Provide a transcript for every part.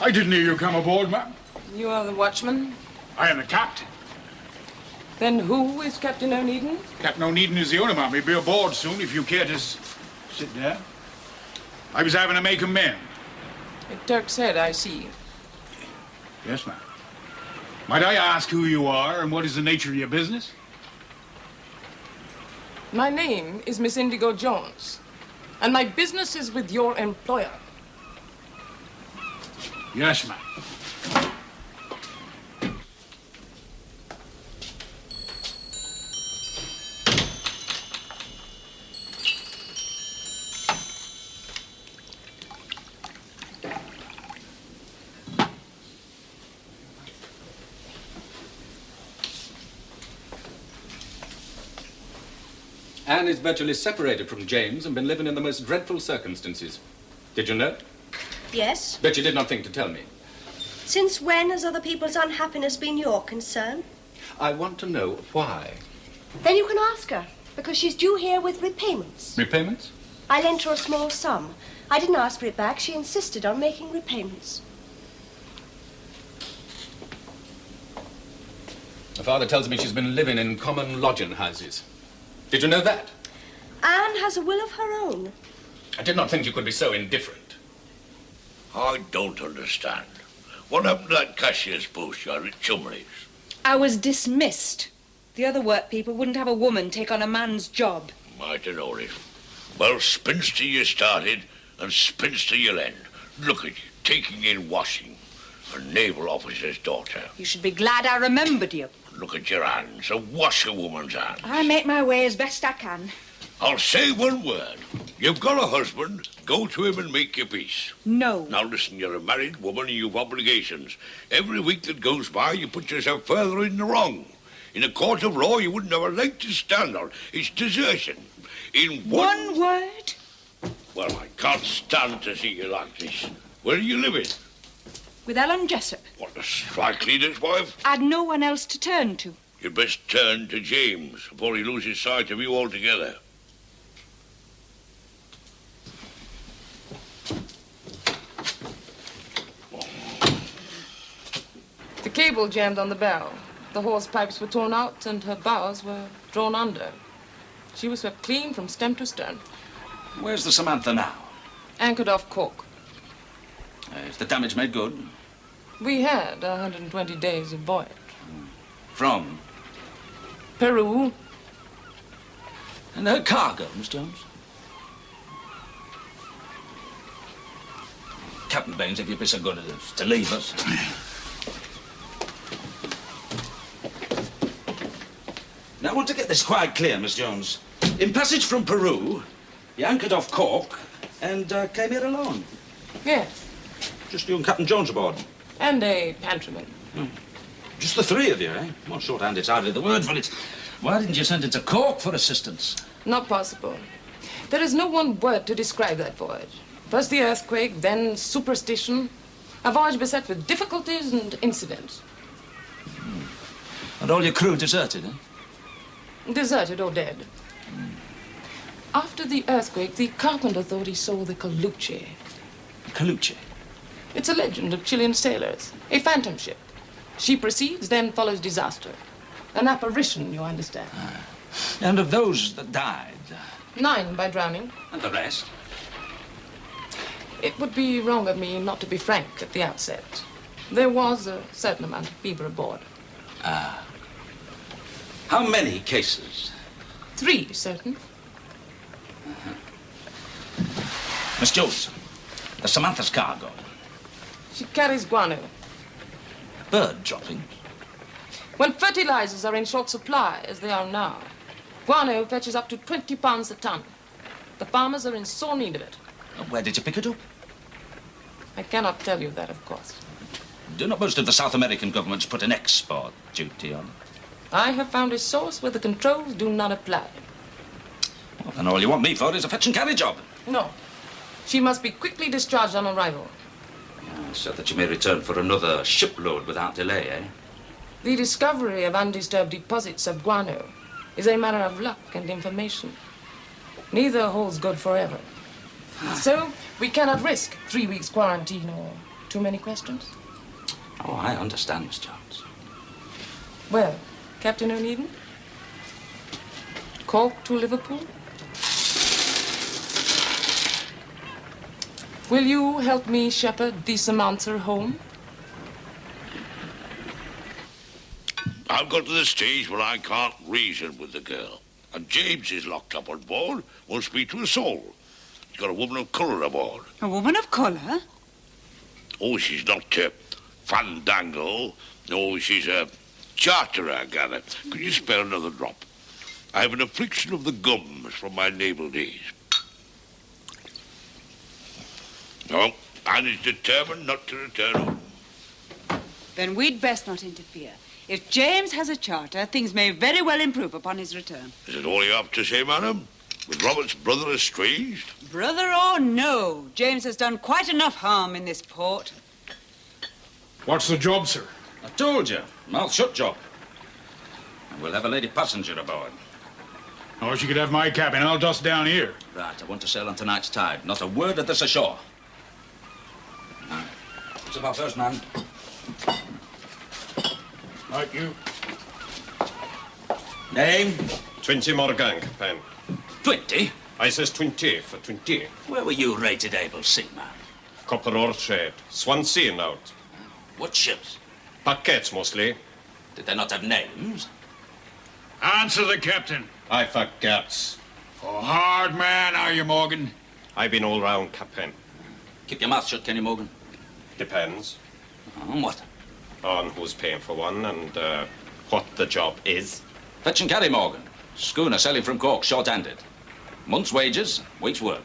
I didn't hear you come aboard, ma'am. You are the watchman? I am the captain. Then who is Captain Onedin? Captain Onedin is the owner, ma'am. He'll be aboard soon if you care to sit there. I was having to make amends. A Turk's head, I see. Yes, ma'am. Might I ask who you are and what is the nature of your business? My name is Miss Indigo Jones, and my business is with your employer. Yes, ma'am. Anne is virtually separated from James and been living in the most dreadful circumstances. Did you know? Yes. Bet you did not think to tell me. Since when has other people's unhappiness been your concern? I want to know why. Then you can ask her, because she's due here with repayments. Repayments? I lent her a small sum. I didn't ask for it back. She insisted on making repayments. Her father tells me she's been living in common lodging houses. Did you know that? Anne has a will of her own. I did not think you could be so indifferent. I don't understand. What happened to that cashier's post you had at Chumley's? I was dismissed. The other work people wouldn't have a woman take on a man's job. I don't know it. Well, spinster you started and spinster you'll end. Look at you, taking in washing. A naval officer's daughter. You should be glad I remembered you. Look at your hands, a washerwoman's hands. I make my way as best I can. I'll say one word. You've got a husband, go to him and make your peace. No. Now listen, you're a married woman and you've obligations. Every week that goes by, you put yourself further in the wrong. In a court of law, you wouldn't have a leg to stand on. It's desertion. In One word? Well, I can't stand to see you like this. Where are you living? With Ellen Jessup. What, the strike leader's wife? I'd no one else to turn to. You'd best turn to James before he loses sight of you altogether. The cable jammed on the bow. The hose pipes were torn out and her bows were drawn under. She was swept clean from stem to stern. Where's the Samantha now? Anchored off Cork. Is the damage made good? We had 120 days of voyage. From? Peru. And her cargo, Miss Jones? Captain Baines, if you'd be so good as to leave us. Now, I want to get this quite clear, Miss Jones. In passage from Peru, you anchored off Cork and came here alone. Yes. Just you and Captain Jones aboard. And a pantryman. Just the three of you, eh? Well, shorthand, it's hardly the word for it. Why didn't you send it to Cork for assistance? Not possible. There is no one word to describe that voyage. First the earthquake, then superstition. A voyage beset with difficulties and incidents. And all your crew deserted, eh? Deserted or dead. After the earthquake, the carpenter thought he saw the Coluche. Coluche? It's a legend of Chilean sailors. A phantom ship. She precedes, then follows disaster. An apparition, you understand. And of those that died? 9 by drowning. And the rest? It would be wrong of me not to be frank at the outset. There was a certain amount of fever aboard. How many cases? 3 certain. Miss Jones, the Samantha's cargo. She carries guano. Bird dropping. When fertilizers are in short supply, as they are now, guano fetches up to 20 pounds a ton. The farmers are in sore need of it. Where did you pick it up? I cannot tell you that, of course. Do not most of the South American governments put an export duty on it? I have found a source where the controls do not apply. Well, then all you want me for is a fetch and carry job. No. She must be quickly discharged on arrival. So that you may return for another shipload without delay, eh? The discovery of undisturbed deposits of guano is a matter of luck and information. Neither holds good forever. So, we cannot risk 3 weeks quarantine or too many questions. Oh, I understand, Miss Jones. Well, Captain Onedin? Cork to Liverpool? Will you help me shepherd the Samantha home? I've got to the stage where I can't reason with the girl. And James is locked up on board, won't speak to a soul. He's got a woman of colour aboard. A woman of colour? Oh, she's not fandangle. No, she's a charterer, I gather. Could you spare another drop? I have an affliction of the gums from my naval days. No, and is determined not to return home. Then we'd best not interfere. If James has a charter, things may very well improve upon his return. Is it all you have to say, madam? With Robert's brother estranged? Brother or no, James has done quite enough harm in this port. What's the job, sir? I told you, mouth shut job. And we'll have a lady passenger aboard. Or she could have my cabin. I'll dust down here. Right, I want to sail on tonight's tide. Not a word of this ashore. Right. What's about first man? Right, you. Name? 20 Morgan, Captain. 20? I says 20 for 20. Where were you rated able seaman? Copper ore trade. Swansea out. What ships? Packets mostly. Did they not have names? Answer the captain. I forgets. A hard man, are you, Morgan? I've been all round, Captain. Keep your mouth shut, can you, Morgan? Depends On what? on who's paying for one and what the job is. Fetch and carry, Morgan. Schooner sailing from Cork, short-handed. Month's wages, week's work.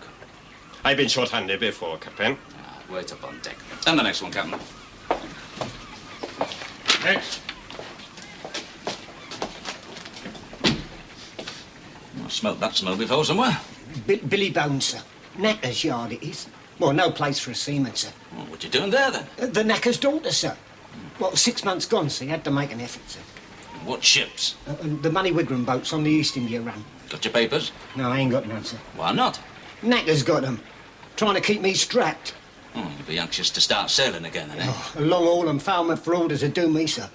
I've been short-handed before, Captain. Wait up on deck. And the next one, Captain. Next. I smelt that smell before somewhere. Billy Bones, sir. Knacker's yard it is. Well, no place for a seaman, sir. Well, what you doing there, then? The Knacker's daughter, sir. Well, 6 months gone, so he had to make an effort, sir. What ships? And the Money Wigram boats on the East India run. Got your papers? No, I ain't got none, sir. Why not? Knacker's got them. Trying to keep me strapped. Oh, you'll be anxious to start sailing again, then, eh? A long haul and foulment for orders would do me, sir.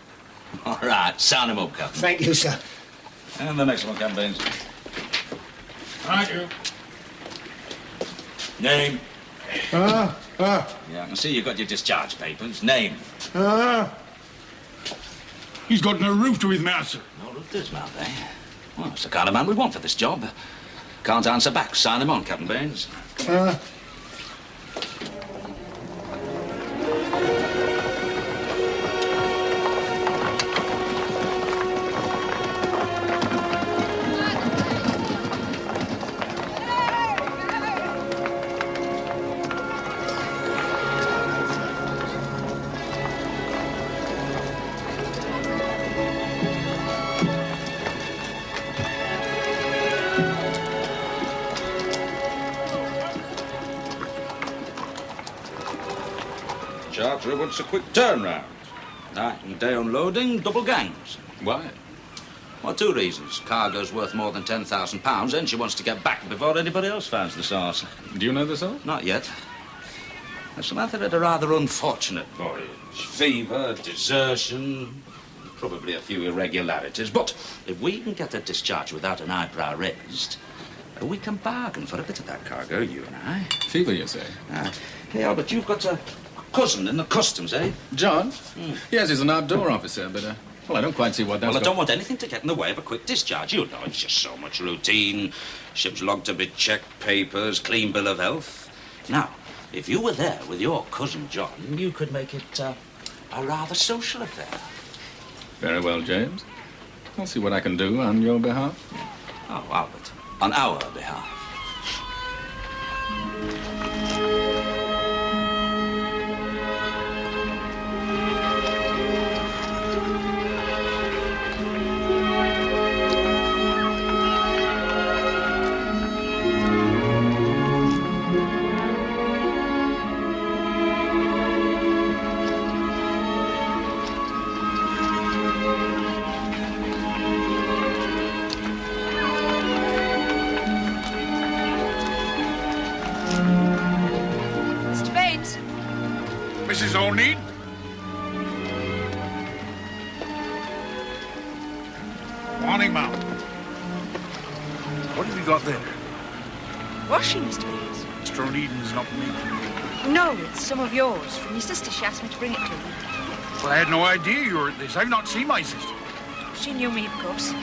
All right, sound him up, Captain. Thank you, sir. And the next one, Captain Baines. Right, you. Name? Yeah, I can see you got your discharge papers. Name? He's got no roof to his mouth, sir. No roof to his mouth, eh? Well, it's the kind of man we want for this job. Can't answer back. Sign him on, Captain Baines. Charterer wants a quick turnaround. Night and day unloading, double gangs. Why? Well, 2 reasons. Cargo's worth more than £10,000, and she wants to get back before anybody else finds the source. Do you know this all? Not yet. Samantha had a rather unfortunate voyage. Fever, desertion, probably a few irregularities. But if we can get her discharged without an eyebrow raised, we can bargain for a bit of that cargo, you and I. Fever, you say? Hey, Albert, you've got a cousin in the customs, eh? John? Yes, he's an outdoor officer, but Well, I don't quite see what that's Well, I don't want anything to get in the way of a quick discharge. You know, it's just so much routine. Ship's log to be checked, papers, clean bill of health. Now, if you were there with your cousin John, you could make it a rather social affair. Very well, James. I'll see what I can do on your behalf. Oh, Albert, on our behalf. Mr. Baines. Mrs. Onedin? Morning, ma'am. What have you got there? Washing, Mr. Baines. Mr. Onedin's not me. No, it's some of yours. From your sister, she asked me to bring it to you. Well, I had no idea you were at this. I've not seen my sister. She knew me, of course.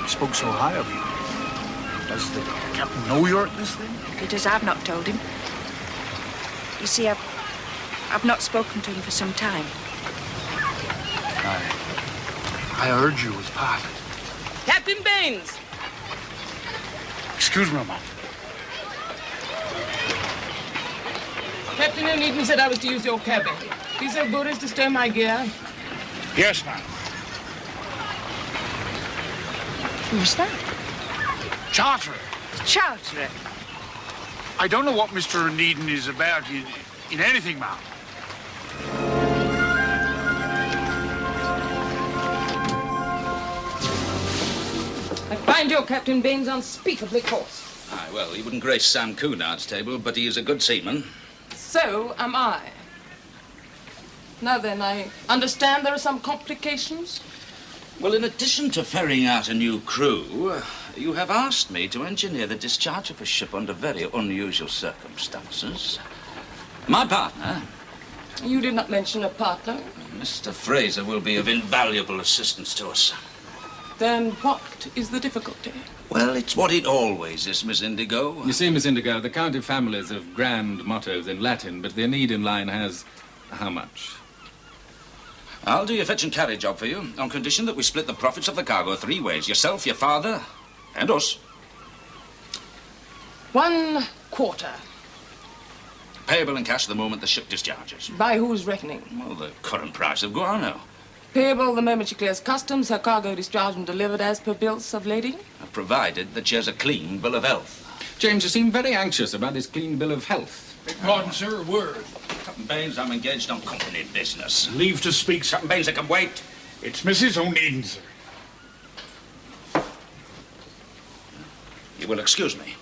You spoke so high of you. Does the captain know you're at this thing? He does. I've not told him. You see, I've not spoken to him for some time. I heard you was part. Captain Baines! Excuse me a moment. Captain Onedin said I was to use your cabin. Be so good as to stow my gear. Yes, ma'am. Who's that? Charterer. Charterer. I don't know what Mr. Onedin is about in anything, ma'am. I find your Captain Baines unspeakably coarse. Aye, well, he wouldn't grace Sam Cunard's table, but he is a good seaman. So am I. Now then, I understand there are some complications. Well, in addition to ferrying out a new crew, you have asked me to engineer the discharge of a ship under very unusual circumstances. My partner, You did not mention a partner. Mr. Fraser, will be of invaluable assistance to us. Then what is the difficulty? Well, it's what it always is, Miss Indigo. You see, Miss Indigo, the county families have grand mottos in Latin, but the Onedin line has how much? I'll do your fetch and carry job for you, on condition that we split the profits of the cargo 3 ways. Yourself, your father, and us. 1/4. Payable in cash the moment the ship discharges. By whose reckoning? Well, the current price of guano. Payable the moment she clears customs, her cargo discharged and delivered as per bills of lading? Provided that she has a clean bill of health. James, you seem very anxious about this clean bill of health. Beg pardon, sir, a word. Captain Baines, I'm engaged on company business. Leave to speak, sir. Captain Baines, I can wait. It's Mrs. Onedin, sir. You will excuse me.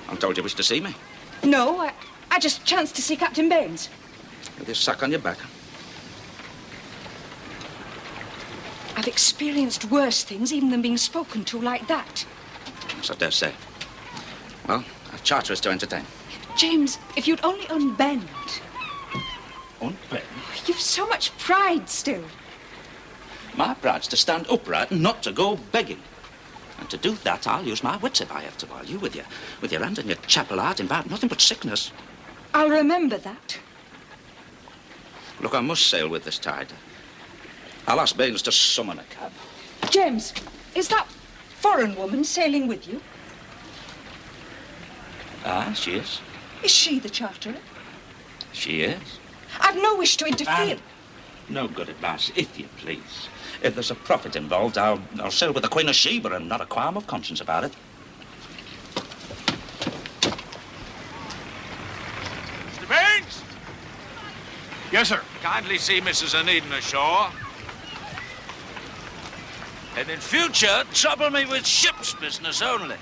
I'm told you wish to see me. No, I just chanced to see Captain Baines. With your sack on your back. I've experienced worse things even than being spoken to like that. Yes, I dare say. Well, I've charterers to entertain. James, if you'd only unbend. Unbend? You've so much pride still. My pride's to stand upright and not to go begging. And to do that, I'll use my wits if I have to, while you, with your hand and your chapel heart, invite nothing but sickness. I'll remember that. Look, I must sail with this tide. I'll ask Baines to summon a cab. James, is that foreign woman sailing with you? Ah, she is. Is she the charterer? She is. I've no wish to interfere. No good advice, if you please. If there's a profit involved, I'll sail with the Queen of Sheba and not a qualm of conscience about it. Mr. Baines? Yes, sir. Kindly see Mrs. Onedin ashore. And in future, trouble me with ship's business only.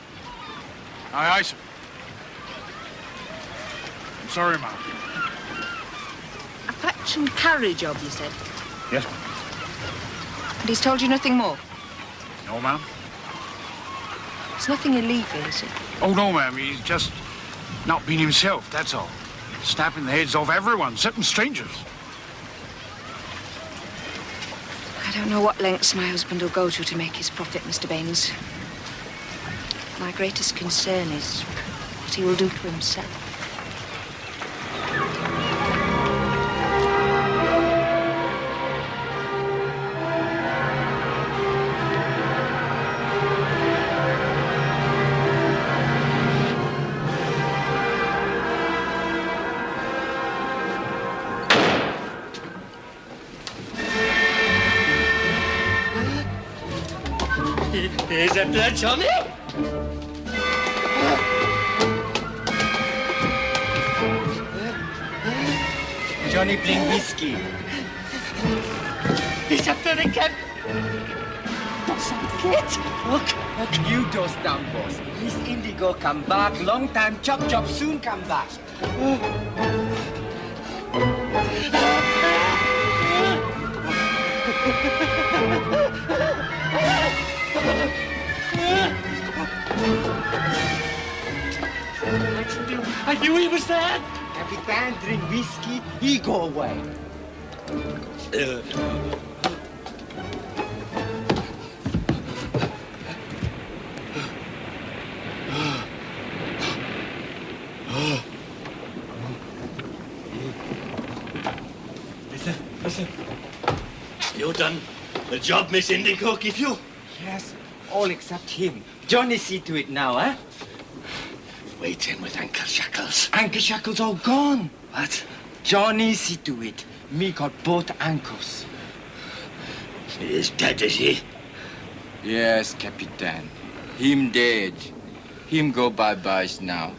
Aye, aye, sir. I'm sorry, ma'am. A fetch and carry job, you said? Yes, ma'am. And he's told you nothing more? No, ma'am. It's nothing illegal, is it? Oh, no, ma'am. He's just Not being himself, that's all. Snapping the heads off everyone, except strangers. I don't know what lengths my husband will go to make his profit, Mr. Baines. My greatest concern is what he will do to himself. Is that blood, Johnny? Johnny bring whiskey. Is that blood again? Look, you those dumb boss. Miss Indigo come back. Long time chop soon come back. I knew he was there. Capitan drink whiskey, he go away. Listen. You done the job Miss Indigo give you? Yes, all except him. Johnny see to it now, eh? Waiting with Uncle Shackles. Uncle Shackles all gone. What? Johnny see to it. Me got both ankles. He is dead, is he? Yes, Capitan. Him dead. Him go bye-byes now.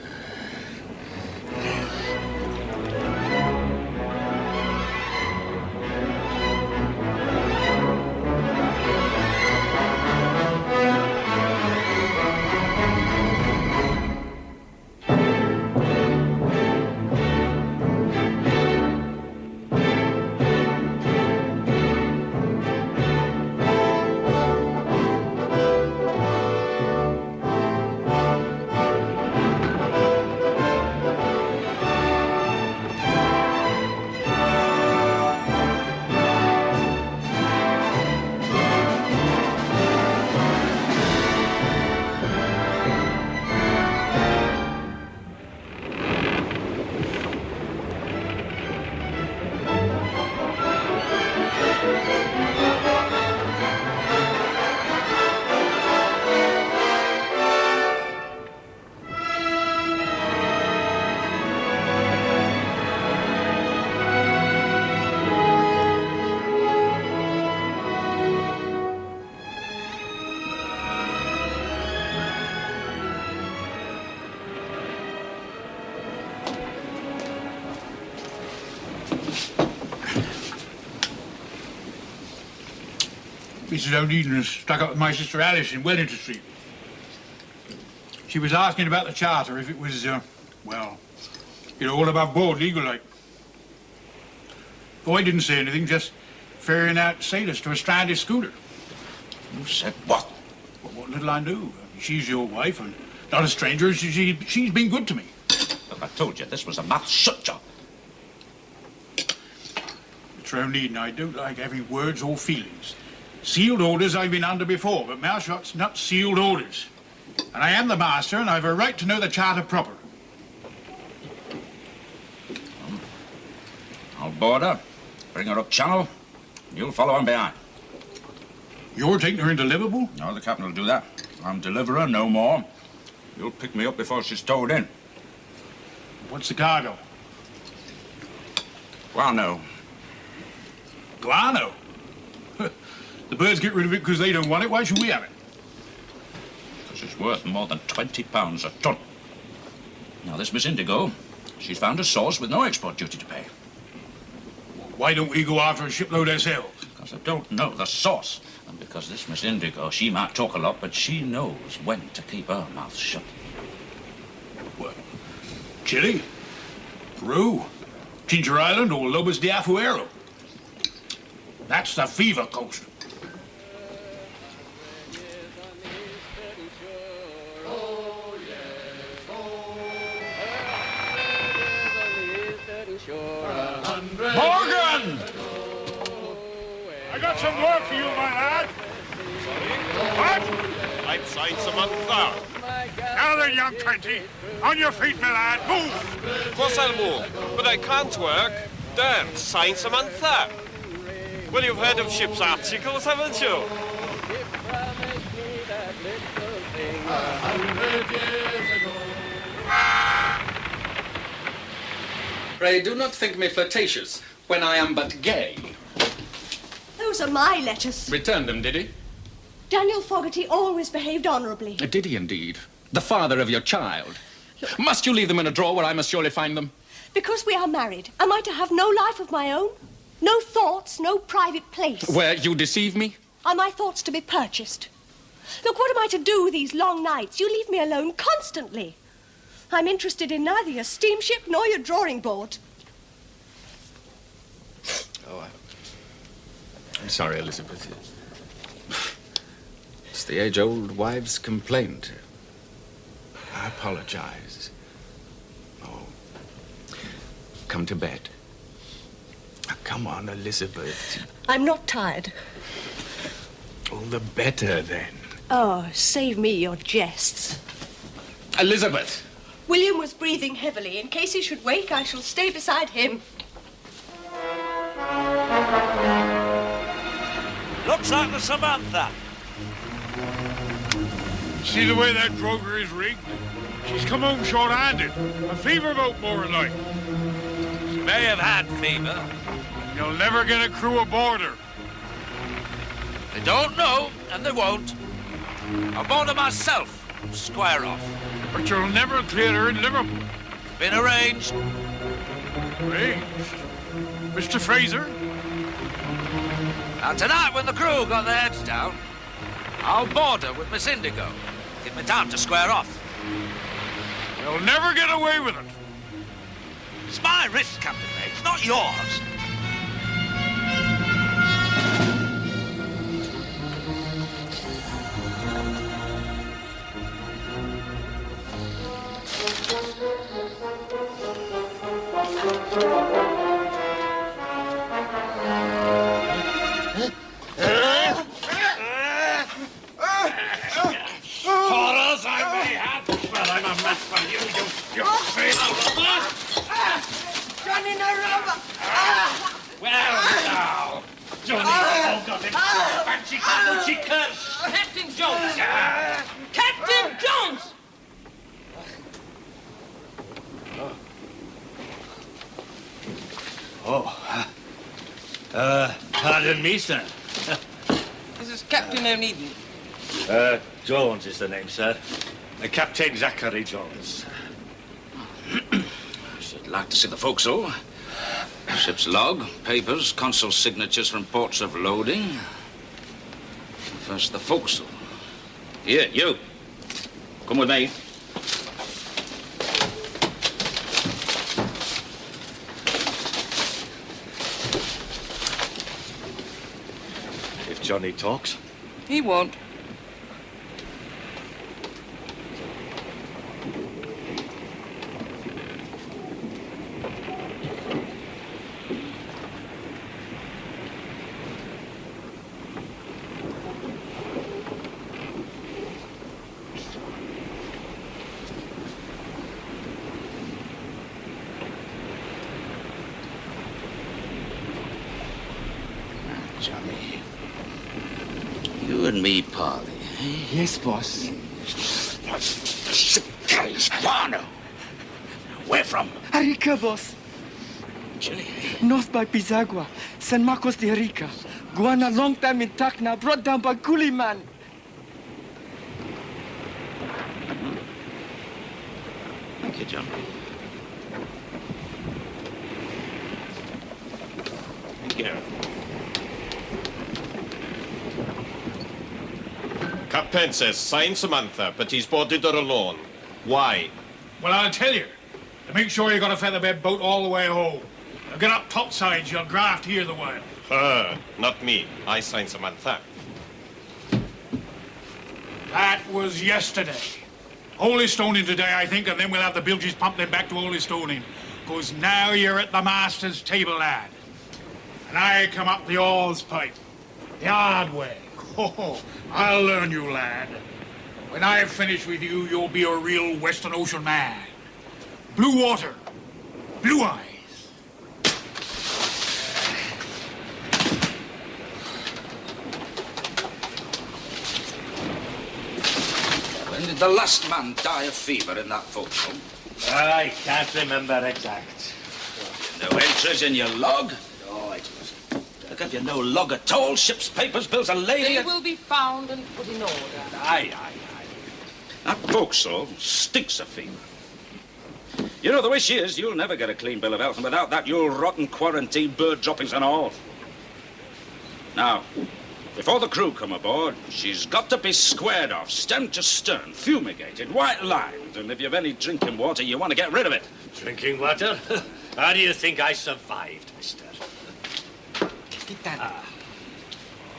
Mrs. Onedin was stuck up with my sister Alice in Wellington Street. She was asking about the charter, if it was, well, you know, all above board, legal-like. Oh, I didn't say anything, just ferrying out sailors to a stranded schooner. You said what? Well, what little I knew. She's your wife and not a stranger. She's been good to me. Look, I told you, this was a mouth-shut job. Mr. Onedin, I don't like having words or feelings. Sealed orders I've been under before, but mouth shut's not sealed orders. And I am the master, and I've a right to know the charter proper. I'll board her, bring her up channel, and you'll follow on behind. You're taking her into Liverpool? No, the captain will do that. I'm deliverer, no more. You'll pick me up before she's towed in. What's the cargo? Guano. Guano? The birds get rid of it because they don't want it. Why should we have it? Because it's worth more than £20 a ton. Now, this Miss Indigo, she's found a source with no export duty to pay. Why don't we go after a shipload ourselves? Because I don't know the source. And because this Miss Indigo, she might talk a lot, but she knows when to keep her mouth shut. What? Chile? Peru? Ginger Island or Lobos de Afuero? That's the fever coast. Morgan! I got some work for you, my lad. What? I'd sign Samantha. Now then, young Twenty. On your feet, my lad. Move! Of course I'll move, but I can't work. Don't sign Samantha. Well, you've heard of ship's articles, haven't you? Pray do not think me flirtatious when I am but gay. Those are my letters. Returned them, did he? Daniel Fogarty always behaved honourably. Did he indeed? The father of your child. Must you leave them in a drawer where I must surely find them? Because we are married, am I to have no life of my own? No thoughts, no private place? Where you deceive me? Are my thoughts to be purchased? Look, what am I to do these long nights? You leave me alone constantly. I'm interested in neither your steamship nor your drawing board. Oh, I'm sorry, Elizabeth. It's the age-old wives' complaint. I apologize. Oh, come to bed. Now, come on, Elizabeth. I'm not tired. All the better, then. Oh, save me your jests. Elizabeth! William was breathing heavily. In case he should wake, I shall stay beside him. Looks like the Samantha. See the way that droger is rigged? She's come home short-handed. A fever boat, more than like. She may have had fever. You'll never get a crew aboard her. They don't know, and they won't. I'll board her myself. Square off. But you'll never clear her in Liverpool. Been arranged. Arranged? Mr. Fraser? Now, tonight, when the crew got their heads down, I'll board her with Miss Indigo. Give me time to square off. You'll never get away with it. It's my risk, Captain Bates, not yours. Horrors I may have, but I'm a match for you failure. Johnny, no rubber! Well, now, Johnny, oh, got him. Fancy couple chickers. Captain Jones! Captain Jones! Pardon me, sir. This is Captain Onedin. Jones is the name, sir. Captain Zachary Jones. I should like to see the forecastle. Ship's log, papers, consul signatures from ports of loading. First, the forecastle. Here, you. Come with me. If Johnny talks. He won't. Johnny. You and me, Polly. Yes, boss. The ship carries guano. Where from? Arica, boss. Chile. North by Pisagua. San Marcos de Arica. Guana long time in Tacna, brought down by Coolie man. Thank you, John. Thank you. Captain says sign Samantha, but he's boarded her alone. Why? Well, I'll tell you. To make sure you got a featherbed boat all the way home. Now get up topsides, you'll graft here the while. Her, not me. I sign Samantha. That was yesterday. Holy Stoning today, I think, and then we'll have the bilges pump them back to Holy Stoning. Because now you're at the master's table, lad. And I come up the oars pipe. The hard way. Oh, I'll learn you, lad. When I've finished with you, you'll be a real Western Ocean man. Blue water. Blue eyes. When did the last man die of fever in that forecastle? I can't remember exact. No entries in your log? Oh, it was... Have you no log at all? Ship's papers, bills of lading? They will be found and put in order. Aye. That forecastle stinks of fever. You know, the way she is, you'll never get a clean bill of health, and without that, you'll rot in quarantine, bird droppings and all. Now, before the crew come aboard, she's got to be squared off, stem to stern, fumigated, white lined, and if you've any drinking water, you want to get rid of it. Drinking water? How do you think I survived, mister?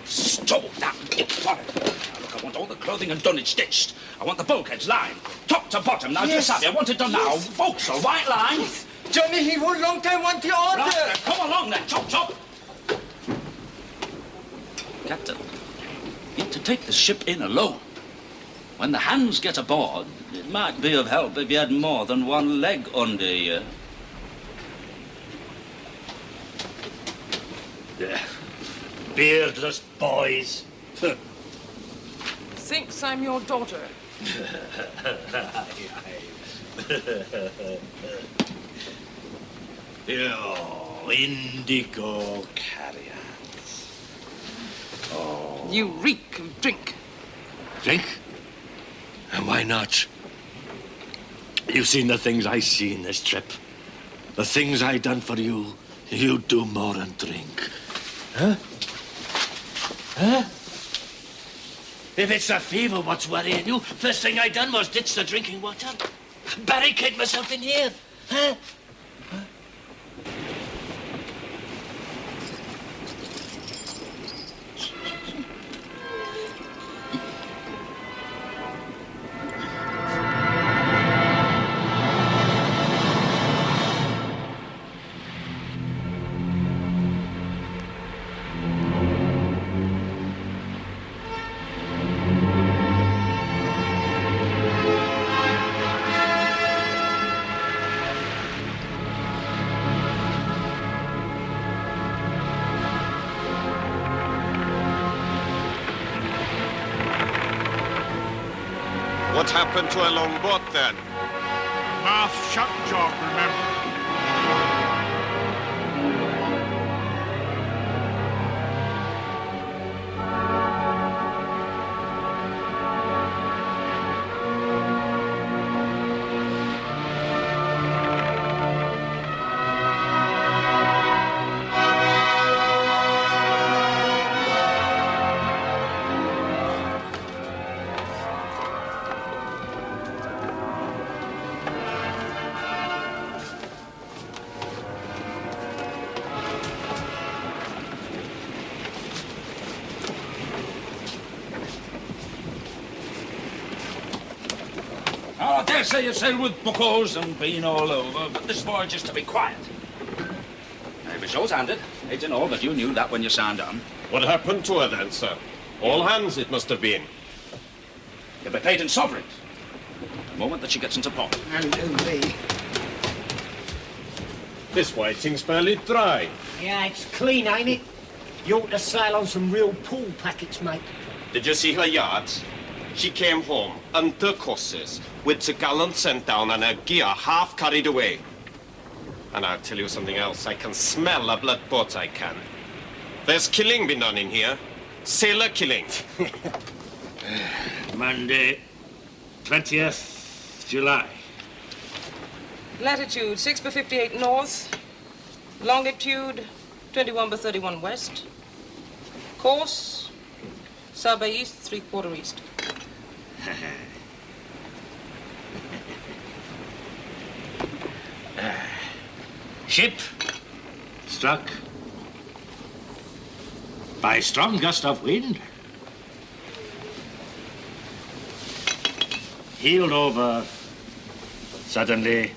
Stop that bottom. Now, look, I want all the clothing and dunnage ditched. I want the bulkheads lined, top to bottom. Now, Yes. just have you. I want it done now. Forecastle, white line. Johnny, he won't long time want the order. Right, then, come along then. Chop, chop. Captain, you're to take the ship in alone. When the hands get aboard, it might be of help if you had more than one leg under you. Beardless boys. Thinks I'm your daughter. Oh, indigo carriers. Oh. You reek of drink. Drink? And why not? You've seen the things I seen this trip. The things I done for you, you do more than drink. Huh? Huh? If it's the fever what's worrying you, first thing I done was ditch the drinking water. Barricade myself in here. Huh? What happened to a longboat then? Mouth shut job, remember. Oh, I dare say you sailed with buckles and been all over, but this voyage is to be quiet. It was yours-handed, aids and all, but you knew that when you signed on. What happened to her then, sir? All hands it must have been. You'll be paid in sovereigns the moment that she gets into port. This whiting's barely dry. Yeah, it's clean, ain't it? You ought to sail on some real pool packets, mate. Did you see her yards? She came home, under courses, with the gallant sent down and her gear half carried away. And I'll tell you something else. I can smell a blood boat, I can. There's killing been done in here. Sailor killing. Monday, 20th July. Latitude 6 by 58 north. Longitude 21 by 31 west. Course south by east, 3/4 east. Ship struck by a strong gust of wind. Heeled over suddenly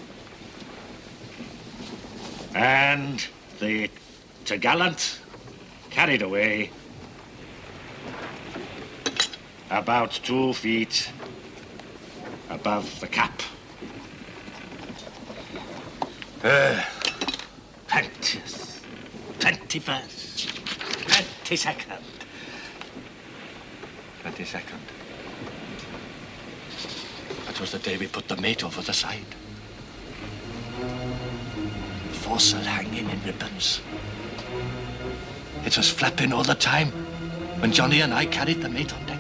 And the topgallant carried away about 2 feet above the cap. 20th, 21st, 22nd. 22nd. That was the day we put the mate over the side. The foresail hanging in ribbons. It was flapping all the time when Johnny and I carried the mate on deck.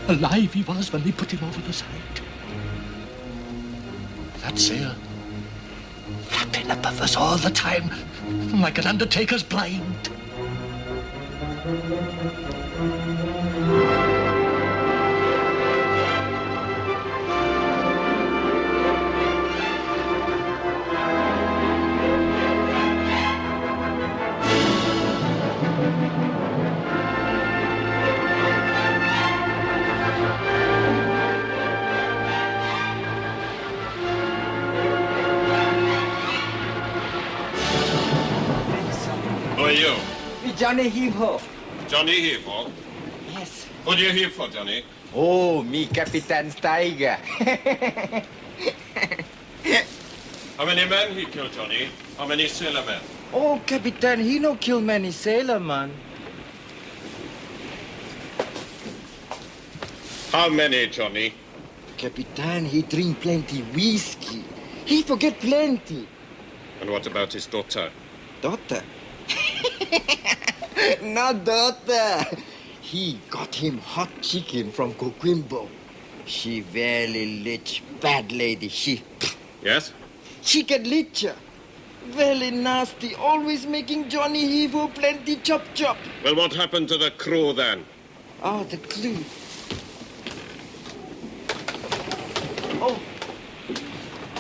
Alive he was when we put him over the side. That sail flapping above us all the time like an undertaker's blind. Who are you? Me Johnny Heave-Ho. Johnny Heave-Ho? Yes. Who do you heave for, Johnny? Oh, me Captain Steiger. How many men he killed, Johnny? How many sailor men? Oh, Captain, he no kill many sailor, man. How many, Johnny? Captain, he drink plenty whiskey. He forget plenty. And what about his daughter? Daughter? Not daughter. He got him hot chicken from Coquimbo. She very rich, bad lady, she. Yes? Chicken licher. Very nasty, always making Johnny Heave-Ho plenty chop. Well, what happened to the crew then? Oh, the clue. Oh,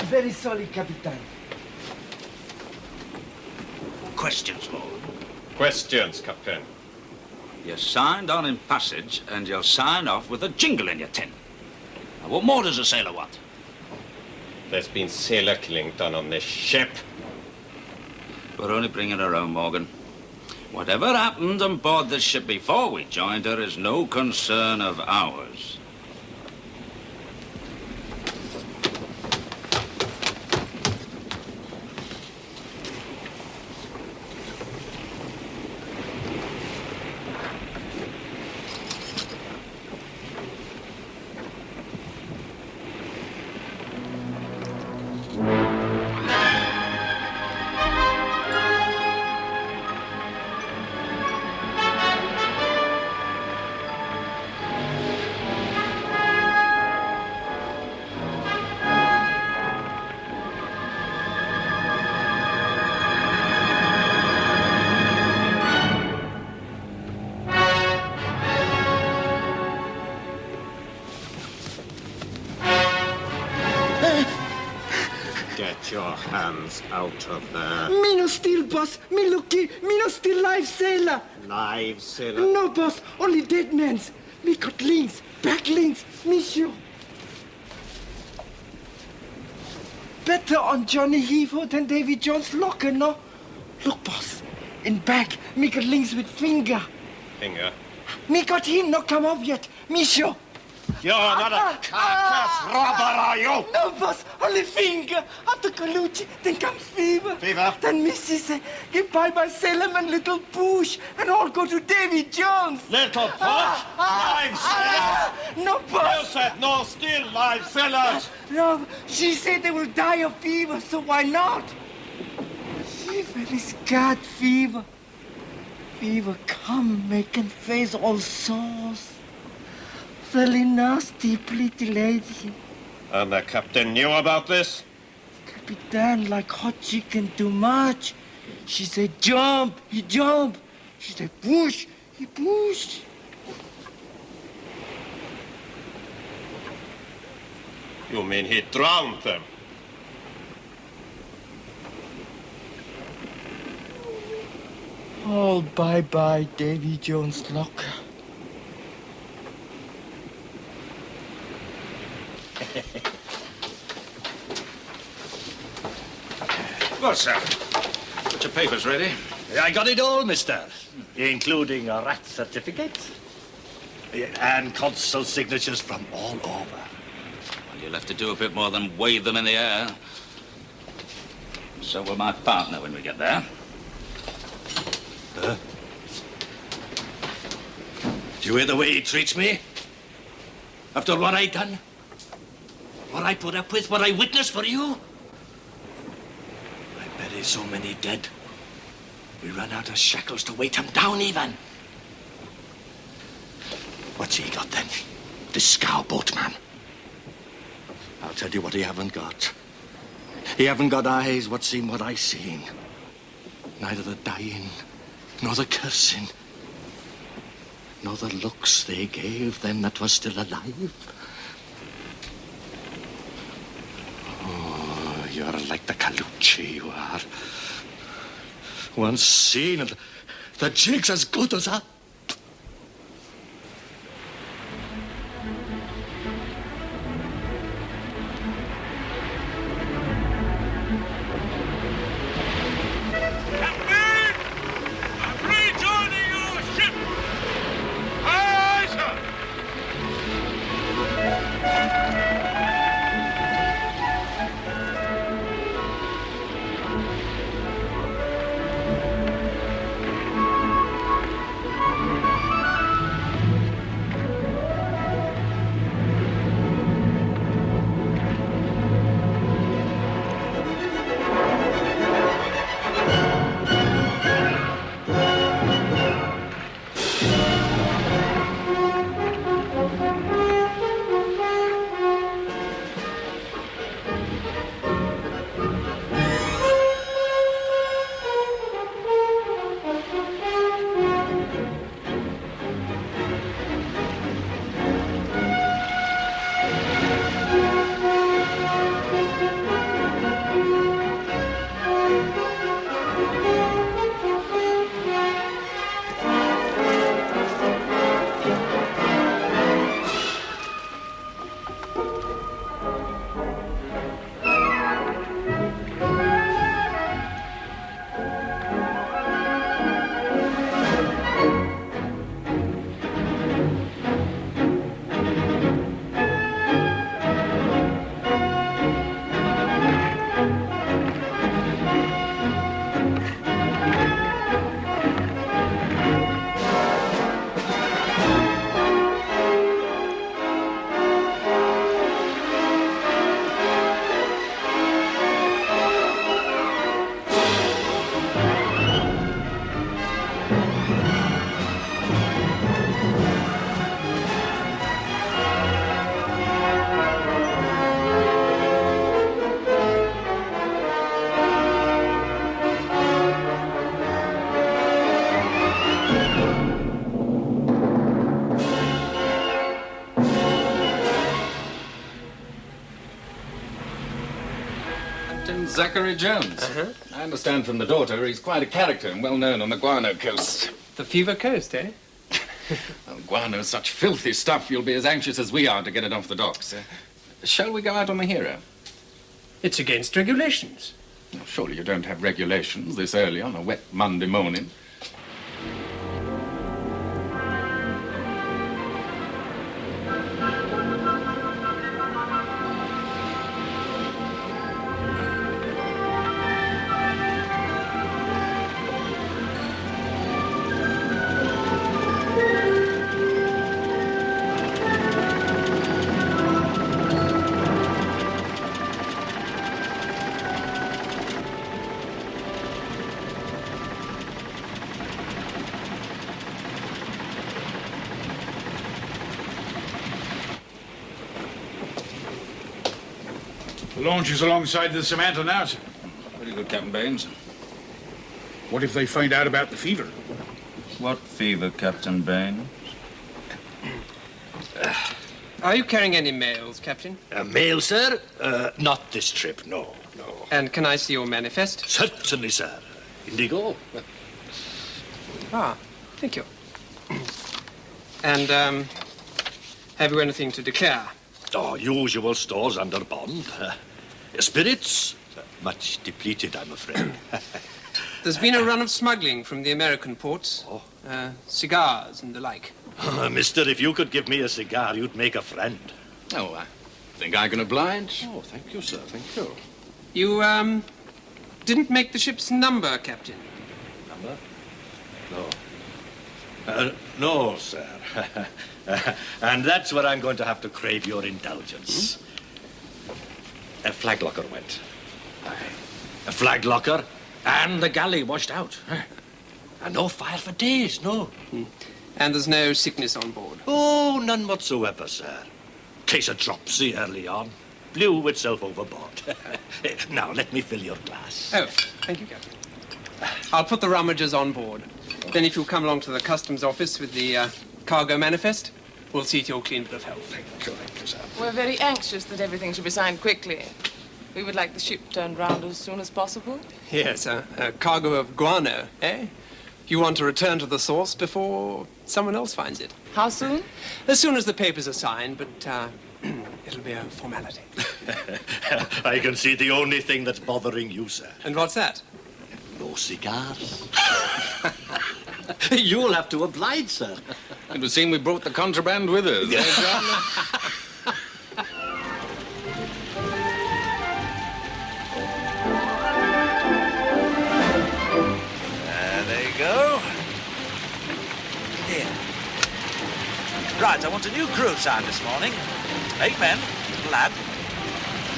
very sorry, Captain. Questions, Lord. Questions, Captain. You're signed on in passage, and you'll sign off with a jingle in your tin. Now, what more does a sailor want? There's been sailor killing done on this ship. We're only bringing her home, Morgan. Whatever happened on board this ship before we joined her is no concern of ours. Get your hands out of there. Me no steal, boss. Me lucky. Me no steal live sailor. Live sailor? No, boss. Only dead men's. Me got links, back links. Me sure. Better on Johnny Heave-Ho than Davy Jones' locker, no? Look, boss. In back, me got links with finger. Finger? Me got him not come off yet. Me sure. You're not a carcass robber, are you? No, boss. Only finger. After Colucci, then comes fever. Fever? Then Missy say, goodbye my sailorman, little push, and all go to Davy Jones. Little push? Live sailor? No, boss. You said no still live sailors. No, she said they will die of fever, so why not? She very scared fever. Fever come, making face all sores. Very nasty, pretty lady. And the captain knew about this? Captain like hot chicken too much. She said jump, he jump. She said push, he push. You mean he drowned them? All bye-bye, Davy Jones' locker. Well, sir, put your papers ready. I got it all, mister, including a rat certificate and consul signatures from all over. Well, you'll have to do a bit more than wave them in the air. So will my partner when we get there. Huh? Do you hear the way he treats me? After what I done? What I put up with? What I witnessed for you? I buried so many dead. We ran out of shackles to weight him down even. What's he got then? This scow boatman. I'll tell you what he haven't got. He haven't got eyes what seen what I seen. Neither the dying, nor the cursing, nor the looks they gave them that was still alive. Oh, you're like the Calucci, you are. Once seen, and the jig's as good as up. Zachary Jones. I understand from the daughter he's quite a character and well known on the Guano coast. The Fever Coast, eh? Well, guano's such filthy stuff, you'll be as anxious as we are to get it off the docks. Shall we go out on the Hero? It's against regulations. Well, surely you don't have regulations this early on a wet Monday morning. The launch is alongside the Samantha now, sir. Very good, Captain Baines. What if they find out about the fever? What fever, Captain Baines? Are you carrying any mails, Captain? Mail, sir? Not this trip, no. And can I see your manifest? Certainly, sir. Indigo. Ah, thank you. And, have you anything to declare? Oh, usual stores under bond. Spirits, Much depleted, I'm afraid. There's been a run of smuggling from the American ports. Cigars and the like. Mister, if you could give me a cigar, you'd make a friend. Oh, I think I can oblige. Oh, thank you, sir. Thank you. You, didn't make the ship's number, Captain. Number? No. No, sir. And that's where I'm going to have to crave your indulgence. A flag locker went. A flag locker and the galley washed out. And no fire for days, no. And there's no sickness on board? Oh, none whatsoever, sir. Case of dropsy early on. Blew itself overboard. Now, let me fill your glass. Oh, thank you, Captain. I'll put the rummagers on board. Then if you'll come along to the customs office with the cargo manifest, we'll see to your clean bill of health. Thank you, sir. We're very anxious that everything should be signed quickly. We would like the ship turned round as soon as possible. Yes, a cargo of guano, eh? You want to return to the source before someone else finds it. How soon? As soon as the papers are signed, but it'll be a formality. I can see the only thing that's bothering you, sir. And what's that? No cigars. You'll have to oblige, sir. It would seem we brought the contraband with us. Yeah. There you go. Here. Right, I want a new crew sign this morning. 8 men, lad.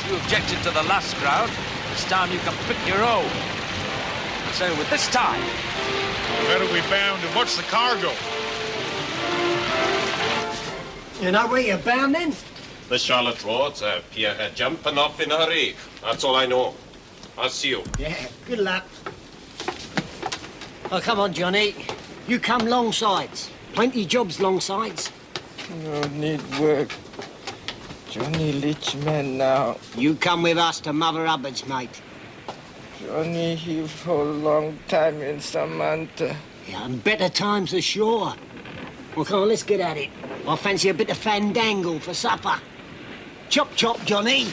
You objected to the last crowd. This time you can pick your own. So with this time... Where are we bound and what's the cargo? You know where you're bound then? The Charlotte Roads, Pierre jumping off in a hurry. That's all I know. I'll see you. Yeah, good luck. Oh, come on, Johnny. You come long sides. Plenty jobs long sides. No need work. Johnny Leachman now. You come with us to Mother Hubbard's, mate. Johnny, he for a long time in Samantha. Yeah, and better times are sure. Well, come on, let's get at it. I fancy a bit of fandangle for supper. Chop, chop, Johnny.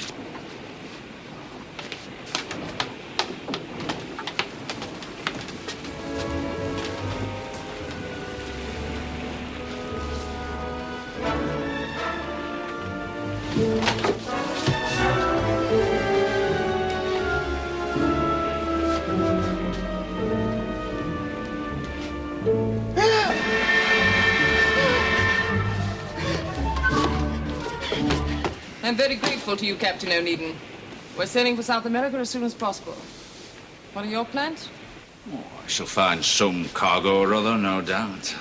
I'm very grateful to you, Captain Onedin. We're sailing for South America as soon as possible. What are your plans? Oh, I shall find some cargo or other, no doubt.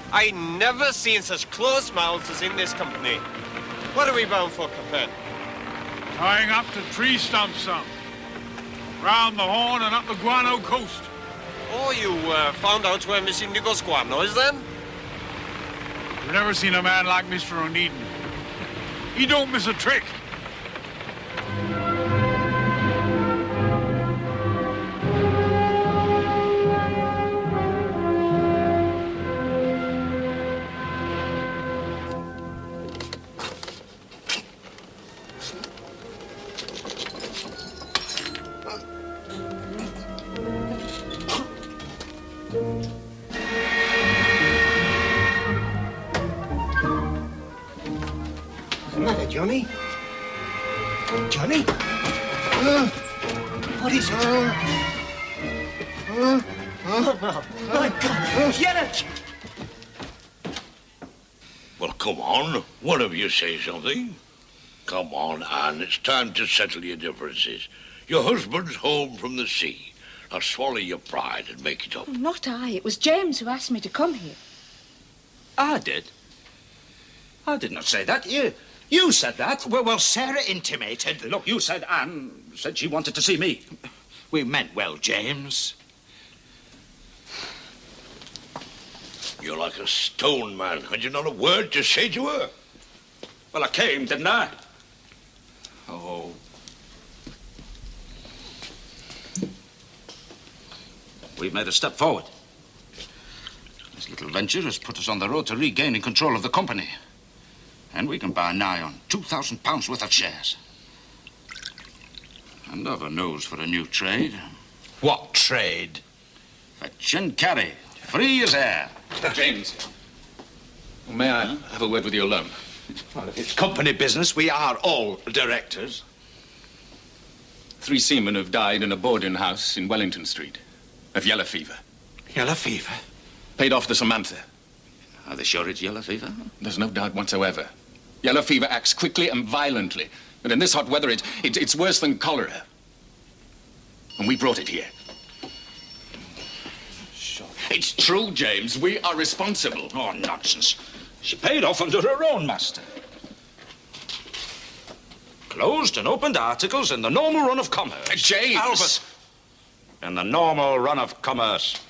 I never seen such close mouths as in this company. What are we bound for, Captain? Tying up to tree stumps, son. Round the Horn and up the Guano coast. Oh, you found out where Miss Indigo's guano is, then? I've never seen a man like Mr. Onedin. He don't miss a trick. What's the matter, Johnny? Johnny? What is it? Oh, my God! Get it! Well, come on. One of you say something. Come on, Anne. It's time to settle your differences. Your husband's home from the sea. Now swallow your pride and make it up. Not I. It was James who asked me to come here. I did. I did not say that. You said that. Well, Sarah intimated. Look, you said Anne said she wanted to see me. We meant well, James. You're like a stone, man. Had you not a word to say to her? Well, I came, didn't I? Oh. We've made a step forward. This little venture has put us on the road to regaining control of the company. And we can buy nigh on £2,000 worth of shares. And I've a nose for a new trade. What trade? Fetch and carry. Free as air. James, may I have a word with you alone? Well, if it's company business, we are all directors. 3 seamen have died in a boarding house in Wellington Street of yellow fever. Yellow fever? Paid off the Samantha. Are they sure it's yellow fever? There's no doubt whatsoever. Yellow fever acts quickly and violently. And in this hot weather, it's worse than cholera. And we brought it here. Sure. It's true, James. We are responsible. Oh, nonsense. She paid off under her own master. Closed and opened articles in the normal run of commerce. James! Albert, in the normal run of commerce.